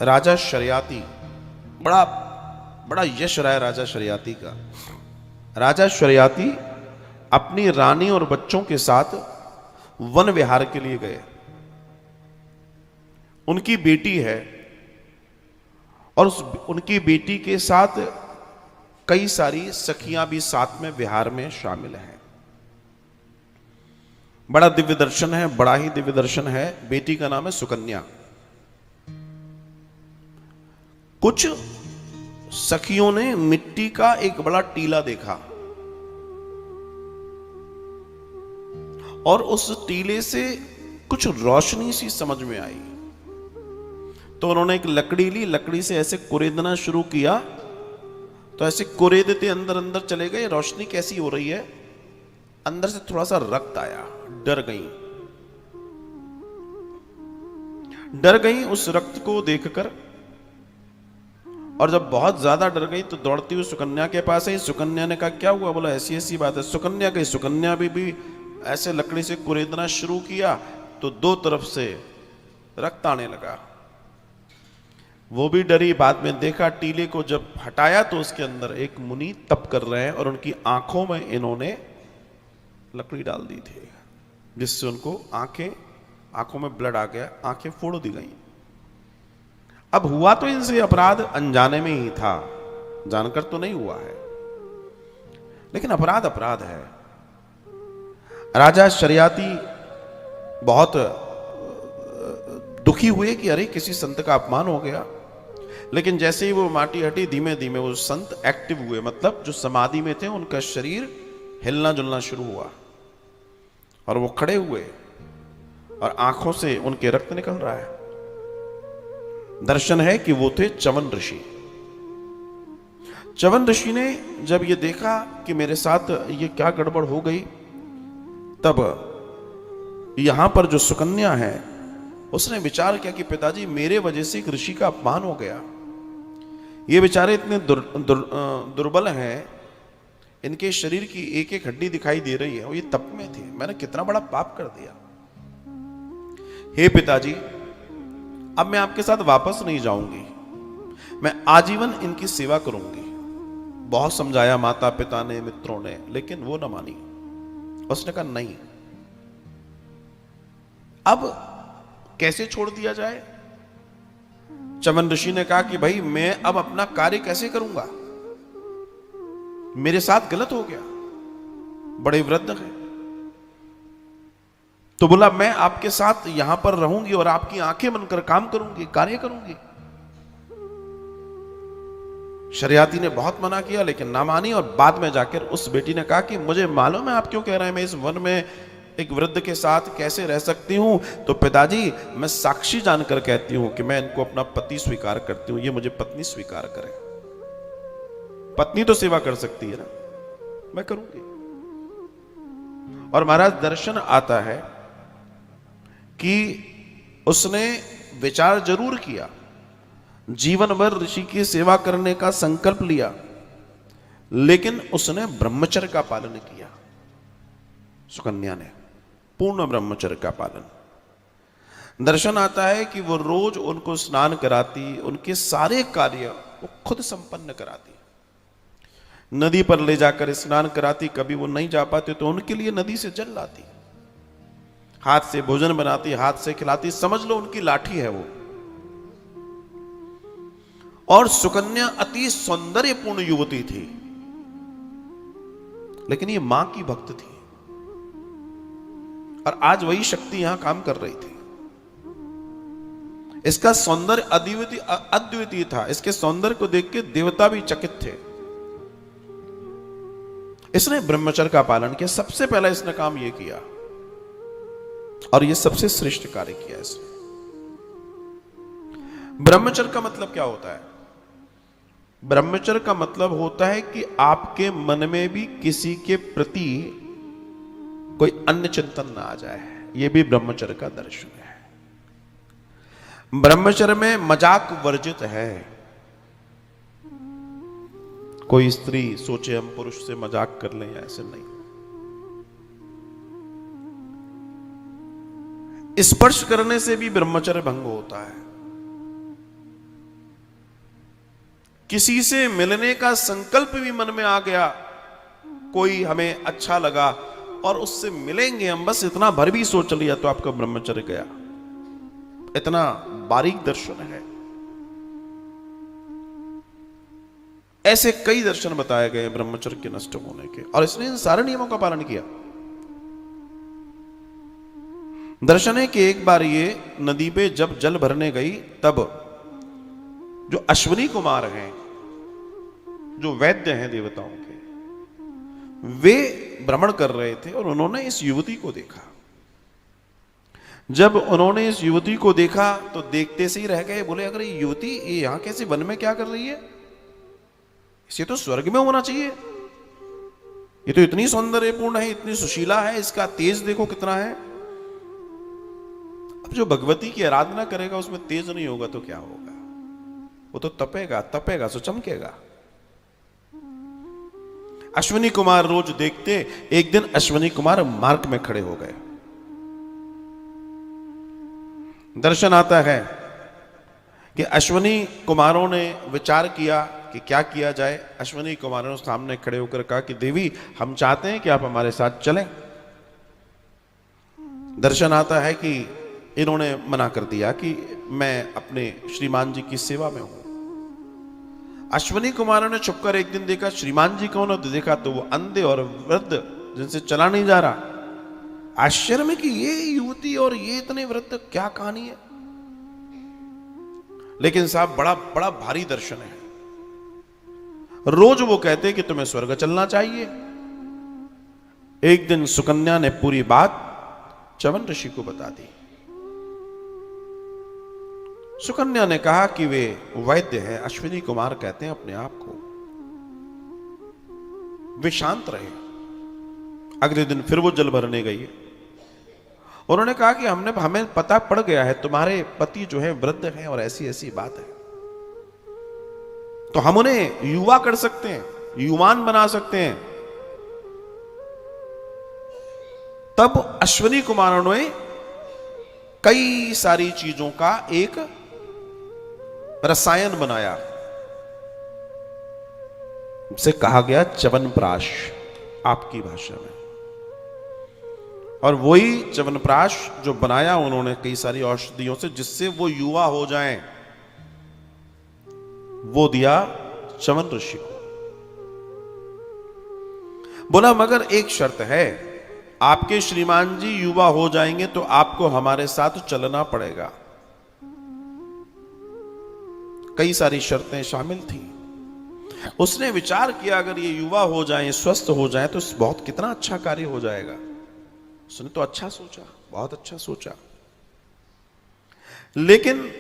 राजा शर्याती, बड़ा बड़ा यश रहा है राजा शर्याती का। राजा शर्याती अपनी रानी और बच्चों के साथ वन विहार के लिए गए। उनकी बेटी है और उनकी बेटी के साथ कई सारी सखियां भी साथ में विहार में शामिल हैं। बड़ा दिव्य दर्शन है, बड़ा ही दिव्य दर्शन है। बेटी का नाम है सुकन्या। कुछ सखियों ने मिट्टी का एक बड़ा टीला देखा और उस टीले से कुछ रोशनी सी समझ में आई, तो उन्होंने एक लकड़ी ली, लकड़ी से ऐसे कुरेदना शुरू किया। तो ऐसे कुरेदते अंदर अंदर चले गए। रोशनी कैसी हो रही है, अंदर से थोड़ा सा रक्त आया। डर गई, डर गई उस रक्त को देखकर। और जब बहुत ज्यादा डर गई तो दौड़ती हुई सुकन्या के पास आई। सुकन्या ने कहा क्या हुआ? बोला ऐसी ऐसी बात है। सुकन्या गई, सुकन्या भी ऐसे लकड़ी से कुरेदना शुरू किया तो दो तरफ से रक्त आने लगा। वो भी डरी। बाद में देखा टीले को जब हटाया तो उसके अंदर एक मुनि तप कर रहे हैं और उनकी आंखों में इन्होंने लकड़ी डाल दी थी, जिससे उनको आंखों में ब्लड आ गया, आंखें फोड़ दी गई। अब हुआ तो इनसे अपराध अनजाने में ही था, जानकर तो नहीं हुआ है, लेकिन अपराध अपराध है। राजा शर्याती बहुत दुखी हुए कि अरे किसी संत का अपमान हो गया। लेकिन जैसे ही वो माटी हटी, धीमे धीमे वो संत एक्टिव हुए, मतलब जो समाधि में थे उनका शरीर हिलना जुलना शुरू हुआ और वो खड़े हुए और आंखों से उनके रक्त निकल रहा है। दर्शन है कि वो थे च्यवन ऋषि। च्यवन ऋषि ने जब ये देखा कि मेरे साथ ये क्या गड़बड़ हो गई, तब यहां पर जो सुकन्या है उसने विचार किया कि पिताजी मेरे वजह से एक ऋषि का अपमान हो गया। ये बेचारे इतने दुर्बल हैं, इनके शरीर की एक एक हड्डी दिखाई दे रही है और ये तप में थे, मैंने कितना बड़ा पाप कर दिया। हे पिताजी, अब मैं आपके साथ वापस नहीं जाऊंगी, मैं आजीवन इनकी सेवा करूंगी। बहुत समझाया माता पिता ने, मित्रों ने, लेकिन वो न मानी। उसने कहा नहीं, अब कैसे छोड़ दिया जाए? च्यवन ऋषि ने कहा कि भाई मैं अब अपना कार्य कैसे करूंगा, मेरे साथ गलत हो गया, बड़े वृद्ध हैं। तो बोला मैं आपके साथ यहां पर रहूंगी और आपकी आंखें बनकर काम करूंगी, कार्य करूंगी। शर्याती ने बहुत मना किया लेकिन ना मानी। और बाद में जाकर उस बेटी ने कहा कि मुझे मालूम है आप क्यों कह रहे हैं मैं इस वन में एक वृद्ध के साथ कैसे रह सकती हूं। तो पिताजी मैं साक्षी जानकर कहती हूं कि मैं इनको अपना पति स्वीकार करती हूं, ये मुझे पत्नी स्वीकार करें। पत्नी तो सेवा कर सकती है ना, मैं करूंगी। और महाराज दर्शन आता है कि उसने विचार जरूर किया, जीवन भर ऋषि की सेवा करने का संकल्प लिया, लेकिन उसने ब्रह्मचर्य का पालन किया। सुकन्या ने पूर्ण ब्रह्मचर्य का पालन। दर्शन आता है कि वो रोज उनको स्नान कराती, उनके सारे कार्य वो खुद संपन्न कराती, नदी पर ले जाकर स्नान कराती। कभी वो नहीं जा पाते तो उनके लिए नदी से जल लाती, हाथ से भोजन बनाती, हाथ से खिलाती, समझ लो उनकी लाठी है वो। और सुकन्या अति सौंदर्यपूर्ण युवती थी, लेकिन ये मां की भक्त थी और आज वही शक्ति यहां काम कर रही थी। इसका सौंदर्य अद्वितीय था, इसके सौंदर्य को देख के देवता भी चकित थे। इसने ब्रह्मचर्य का पालन किया, सबसे पहला इसने काम यह किया और यह सबसे श्रेष्ठ कार्य किया इसने। ब्रह्मचर्य का मतलब क्या होता है? ब्रह्मचर्य का मतलब होता है कि आपके मन में भी किसी के प्रति कोई अन्य चिंतन ना आ जाए। यह भी ब्रह्मचर्य का दर्शन है। ब्रह्मचर्य में मजाक वर्जित है। कोई स्त्री सोचे हम पुरुष से मजाक कर लें, ऐसे नहीं। स्पर्श करने से भी ब्रह्मचर्य भंग होता है। किसी से मिलने का संकल्प भी मन में आ गया, कोई हमें अच्छा लगा और उससे मिलेंगे हम, बस इतना भर भी सोच लिया तो आपका ब्रह्मचर्य गया। इतना बारीक दर्शन है। ऐसे कई दर्शन बताए गए ब्रह्मचर्य के नष्ट होने के, और इसने इन सारे नियमों का पालन किया। दर्शन है कि एक बार ये नदी पे जब जल भरने गई, तब जो अश्विनी कुमार हैं, जो वैद्य हैं देवताओं के, वे भ्रमण कर रहे थे और उन्होंने इस युवती को देखा। जब उन्होंने इस युवती को देखा तो देखते से ही रह गए। बोले अगर ये युवती ये यहां कैसे वन में क्या कर रही है, इसे तो स्वर्ग में होना चाहिए, ये तो इतनी सौंदर्यपूर्ण है, इतनी सुशीला है, इसका तेज देखो कितना है। अब जो भगवती की आराधना करेगा उसमें तेज नहीं होगा तो क्या होगा, वो तो तपेगा तपेगा सो चमकेगा। अश्विनी कुमार रोज देखते, एक दिन अश्विनी कुमार मार्ग में खड़े हो गए। दर्शन आता है कि अश्विनी कुमारों ने विचार किया कि क्या किया जाए। अश्विनी कुमारों ने सामने खड़े होकर कहा कि देवी, हम चाहते हैं कि आप हमारे साथ चलें। दर्शन आता है कि इन्होंने मना कर दिया कि मैं अपने श्रीमान जी की सेवा में हूं। अश्विनी कुमारों ने छुपकर एक दिन देखा श्रीमान जी कौन है, तो देखा तो वो अंधे और वृद्ध जिनसे चला नहीं जा रहा। आश्चर्य में कि ये युवती और ये इतने वृद्ध, क्या कहानी है। लेकिन साहब बड़ा बड़ा भारी दर्शन है। रोज वो कहते कि तुम्हें स्वर्ग चलना चाहिए। एक दिन सुकन्या ने पूरी बात च्यवन ऋषि को बता दी। सुकन्या ने कहा कि वे वैद्य हैं, अश्विनी कुमार कहते हैं अपने आप को। वे शांत रहे। अगले दिन फिर वो जल भरने गई। उन्होंने कहा कि हमें पता पड़ गया है तुम्हारे पति जो है वृद्ध हैं और ऐसी ऐसी बात है, तो हम उन्हें युवा कर सकते हैं, युवान बना सकते हैं। तब अश्विनी कुमारों ने कई सारी चीजों का एक रसायन बनाया, से कहा गया च्यवनप्राश आपकी भाषा में। और वही च्यवनप्राश जो बनाया उन्होंने कई सारी औषधियों से, जिससे वो युवा हो जाएं, वो दिया च्यवन ऋषि को। बोला मगर एक शर्त है, आपके श्रीमान जी युवा हो जाएंगे तो आपको हमारे साथ चलना पड़ेगा। कई सारी शर्तें शामिल थी। उसने विचार किया अगर ये युवा हो जाएं, स्वस्थ हो जाएं तो बहुत कितना अच्छा कार्य हो जाएगा। उसने तो अच्छा सोचा, बहुत अच्छा सोचा। लेकिन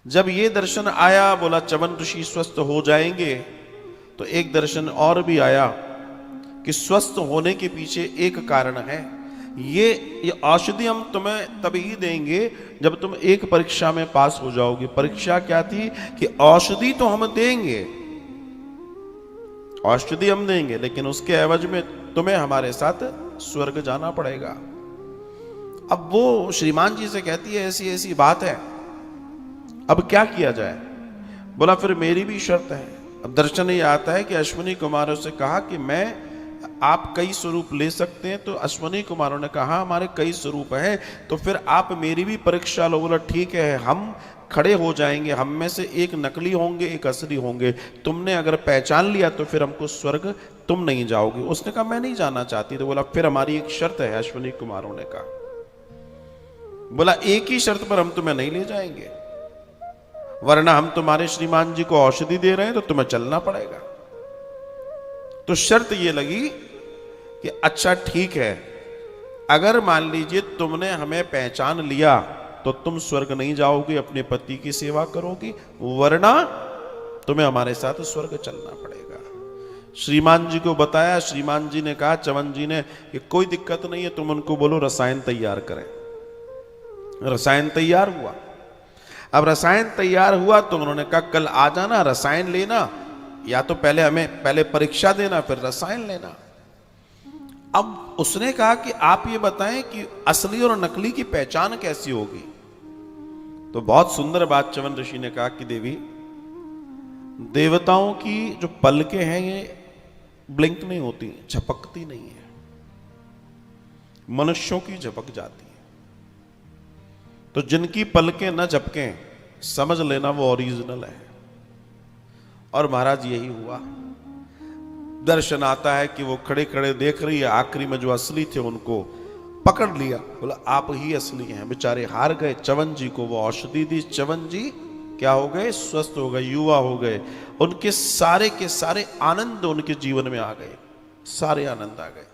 जब ये दर्शन आया, बोला च्यवन ऋषि स्वस्थ हो जाएंगे, तो एक दर्शन और भी आया कि स्वस्थ होने के पीछे एक कारण है। ये औषधि हम तुम्हें तभी देंगे जब तुम एक परीक्षा में पास हो जाओगे। परीक्षा क्या थी कि औषधि तो हम देंगे, औषधि हम देंगे, लेकिन उसके एवज में तुम्हें हमारे साथ स्वर्ग जाना पड़ेगा। अब वो श्रीमान जी से कहती है ऐसी ऐसी बात है, अब क्या किया जाए। बोला फिर मेरी भी शर्त है। अब दर्शन ये आता है कि अश्विनी कुमारों से कहा कि आप कई स्वरूप ले सकते हैं। तो अश्विनी कुमारों ने कहा हमारे कई स्वरूप हैं, तो फिर आप मेरी भी परीक्षा लो। बोला ठीक है, हम खड़े हो जाएंगे, हम में से एक नकली होंगे, एक असली होंगे। तुमने अगर पहचान लिया तो फिर हमको स्वर्ग तुम नहीं जाओगे। उसने कहा मैं नहीं जाना चाहती। तो बोला फिर हमारी एक शर्त है। अश्विनी कुमारों ने कहा, बोला एक ही शर्त पर हम तुम्हें नहीं ले जाएंगे, वरना हम तुम्हारे श्रीमान जी को औषधि दे रहे हैं तो तुम्हें चलना पड़ेगा। तो शर्त ये लगी कि अच्छा ठीक है, अगर मान लीजिए तुमने हमें पहचान लिया तो तुम स्वर्ग नहीं जाओगे, अपने पति की सेवा करोगी, वरना तुम्हें हमारे साथ स्वर्ग चलना पड़ेगा। श्रीमान जी को बताया। श्रीमान जी ने कहा, च्यवन जी ने, कि कोई दिक्कत नहीं है, तुम उनको बोलो रसायन तैयार करें। रसायन तैयार हुआ। अब रसायन तैयार हुआ तो उन्होंने कहा कल आ जाना, रसायन लेना, या तो पहले परीक्षा देना फिर रसायन लेना। अब उसने कहा कि आप ये बताएं कि असली और नकली की पहचान कैसी होगी। तो बहुत सुंदर बात च्यवन ऋषि ने कहा कि देवी, देवताओं की जो पलकें हैं ये ब्लिंक नहीं होती, झपकती नहीं है, मनुष्यों की झपक जाती है। तो जिनकी पलकें न झपकें समझ लेना वो ओरिजिनल है। और महाराज यही हुआ। दर्शन आता है कि वो खड़े खड़े देख रही है, आखिरी में जो असली थे उनको पकड़ लिया, बोला आप ही असली हैं। बेचारे हार गए। च्यवन जी को वो औषधि दी, च्यवन जी क्या हो गए? स्वस्थ हो गए, युवा हो गए। उनके सारे के सारे आनंद उनके जीवन में आ गए, सारे आनंद आ गए।